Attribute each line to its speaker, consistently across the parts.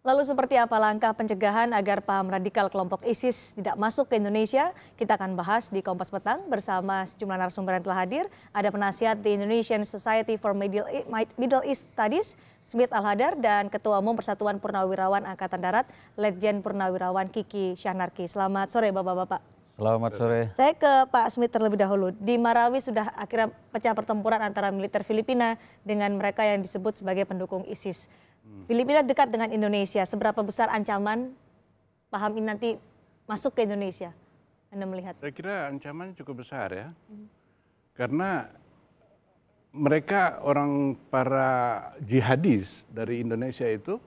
Speaker 1: Lalu seperti apa langkah pencegahan agar paham radikal kelompok ISIS tidak masuk ke Indonesia? Kita akan bahas di Kompas Petang bersama sejumlah narasumber yang telah hadir. Ada penasihat di Indonesian Society for Middle East Studies, Smith Al-Hadar, dan Ketua Umum Persatuan Purnawirawan Angkatan Darat, Letjen Purnawirawan Kiki Syahnarki. Selamat sore Bapak-Bapak.
Speaker 2: Selamat sore.
Speaker 1: Saya ke Pak Smith terlebih dahulu. Di Marawi sudah akhirnya pecah pertempuran antara militer Filipina dengan mereka yang disebut sebagai pendukung ISIS. Filipina dekat dengan Indonesia. Seberapa besar ancaman paham ini nanti masuk ke Indonesia? Anda melihat?
Speaker 3: Saya kira ancaman cukup besar ya. Karena mereka para jihadis dari Indonesia itu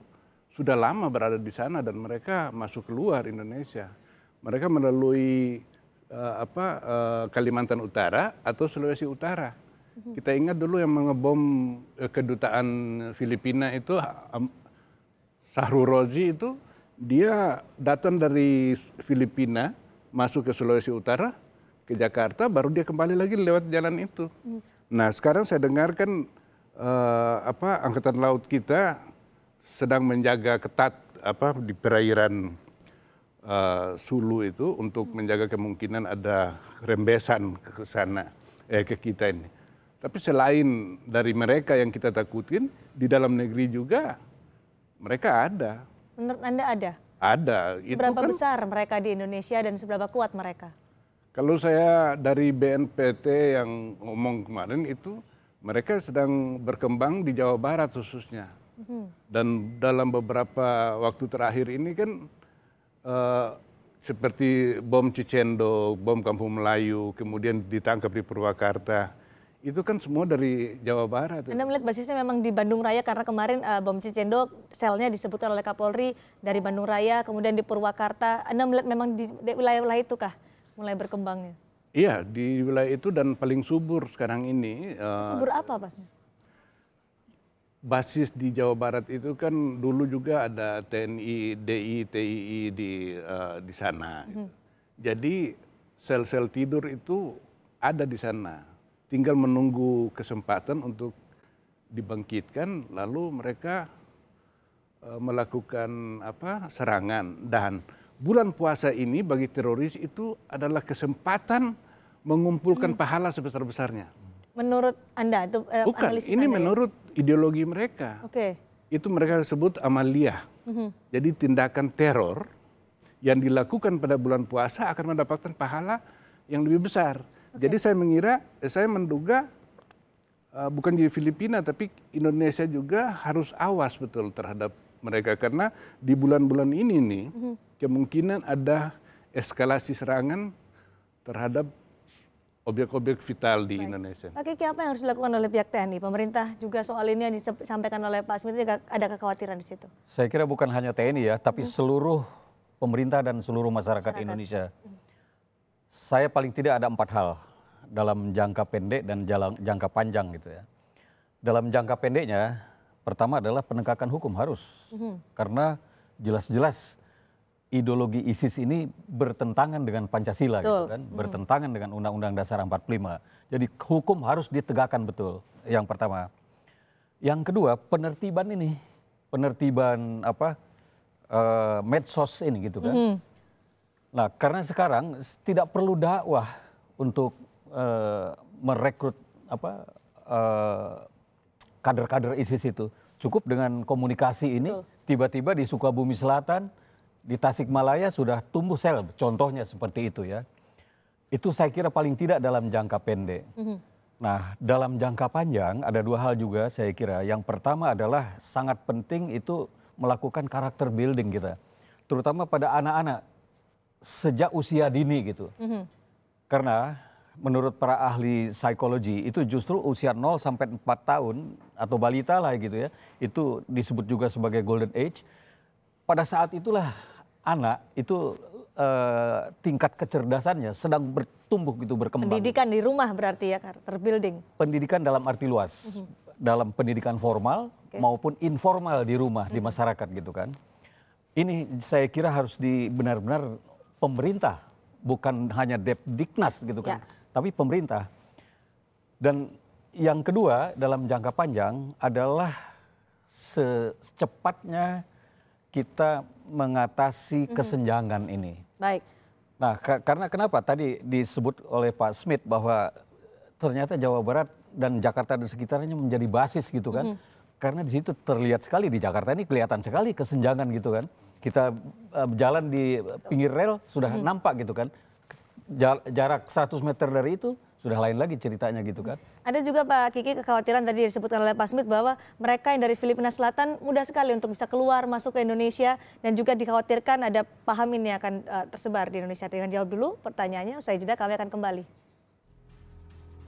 Speaker 3: sudah lama berada di sana dan mereka masuk keluar Indonesia. Mereka melalui Kalimantan Utara atau Sulawesi Utara. Kita ingat dulu yang mengebom kedutaan Filipina itu, Sahru Rozi itu, dia datang dari Filipina, masuk ke Sulawesi Utara, ke Jakarta, baru dia kembali lagi lewat jalan itu. Nah sekarang saya dengarkan Angkatan Laut kita sedang menjaga ketat di perairan Sulu itu untuk menjaga kemungkinan ada rembesan ke sana, ke kita ini. Tapi selain dari mereka yang kita takutin, di dalam negeri juga mereka ada.
Speaker 1: Menurut Anda ada?
Speaker 3: Ada.
Speaker 1: Seberapa besar mereka di Indonesia dan seberapa kuat mereka?
Speaker 3: Kalau saya dari BNPT yang ngomong kemarin itu, mereka sedang berkembang di Jawa Barat khususnya. Dan dalam beberapa waktu terakhir ini kan seperti bom Cicendo, bom Kampung Melayu, kemudian ditangkap di Purwakarta. Itu kan semua dari Jawa Barat.
Speaker 1: Anda melihat basisnya memang di Bandung Raya karena kemarin bom Cicendo selnya disebutkan oleh Kapolri dari Bandung Raya, kemudian di Purwakarta. Anda melihat memang di wilayah-wilayah itu kah mulai berkembangnya?
Speaker 3: Iya, di wilayah itu dan paling subur sekarang ini.
Speaker 1: Subur apa Pak?
Speaker 3: Basis di Jawa Barat itu kan dulu juga ada TNI, DI, TII di sana. Jadi sel-sel tidur itu ada di sana. Tinggal menunggu kesempatan untuk dibangkitkan, lalu mereka melakukan serangan. Dan bulan puasa ini bagi teroris itu adalah kesempatan mengumpulkan pahala sebesar-besarnya.
Speaker 1: Menurut Anda itu
Speaker 3: bukan, ini Anda, menurut ideologi mereka.
Speaker 1: Oke.
Speaker 3: Itu mereka sebut amaliyah. Jadi tindakan teror yang dilakukan pada bulan puasa akan mendapatkan pahala yang lebih besar. Jadi saya menduga bukan di Filipina tapi Indonesia juga harus awas betul terhadap mereka karena di bulan-bulan ini nih kemungkinan ada eskalasi serangan terhadap objek-objek vital di Indonesia.
Speaker 1: Pak Kiki, apa yang harus dilakukan oleh pihak TNI? Pemerintah juga soal ini yang disampaikan oleh Pak Smith, ada kekhawatiran di situ?
Speaker 2: Saya kira bukan hanya TNI ya, tapi seluruh pemerintah dan seluruh masyarakat Indonesia. Saya paling tidak ada 4 hal dalam jangka pendek dan jangka panjang gitu ya. Dalam jangka pendeknya, pertama adalah penegakan hukum harus. Karena jelas-jelas ideologi ISIS ini bertentangan dengan Pancasila gitu kan, bertentangan dengan Undang-Undang Dasar 45. Jadi hukum harus ditegakkan betul, yang pertama. Yang kedua, penertiban ini, penertiban medsos ini gitu kan. Nah, karena sekarang tidak perlu dakwah untuk merekrut kader-kader ISIS itu. Cukup dengan komunikasi ini, tiba-tiba di Sukabumi Selatan, di Tasikmalaya sudah tumbuh sel, contohnya seperti itu ya. Itu saya kira paling tidak dalam jangka pendek. Nah, dalam jangka panjang ada 2 hal juga saya kira. Yang pertama adalah sangat penting itu melakukan karakter building kita. Terutama pada anak-anak. Sejak usia dini gitu. Karena menurut para ahli psikologi itu justru usia 0 sampai 4 tahun atau balita lah gitu ya. Itu disebut juga sebagai golden age. Pada saat itulah anak itu tingkat kecerdasannya sedang bertumbuh gitu, berkembang.
Speaker 1: Pendidikan di rumah berarti ya, karakter building.
Speaker 2: Pendidikan dalam arti luas. Dalam pendidikan formal maupun informal di rumah, di masyarakat gitu kan. Ini saya kira harus benar-benar pemerintah, bukan hanya Depdiknas gitu kan, tapi pemerintah. Dan yang kedua dalam jangka panjang adalah secepatnya kita mengatasi kesenjangan ini.
Speaker 1: Baik.
Speaker 2: Nah, karena kenapa tadi disebut oleh Pak Smith bahwa ternyata Jawa Barat dan Jakarta dan sekitarnya menjadi basis gitu kan. Karena di situ terlihat sekali, di Jakarta ini kelihatan sekali kesenjangan gitu kan. Kita jalan di pinggir rel sudah nampak gitu kan. Jarak 100 meter dari itu sudah lain lagi ceritanya gitu kan.
Speaker 1: Ada juga Pak Kiki kekhawatiran tadi disebutkan oleh Pak Smith bahwa mereka yang dari Filipina Selatan mudah sekali untuk bisa keluar masuk ke Indonesia dan juga dikhawatirkan ada paham ini akan tersebar di Indonesia. Dengan jawab dulu pertanyaannya, usai jeda kami akan kembali.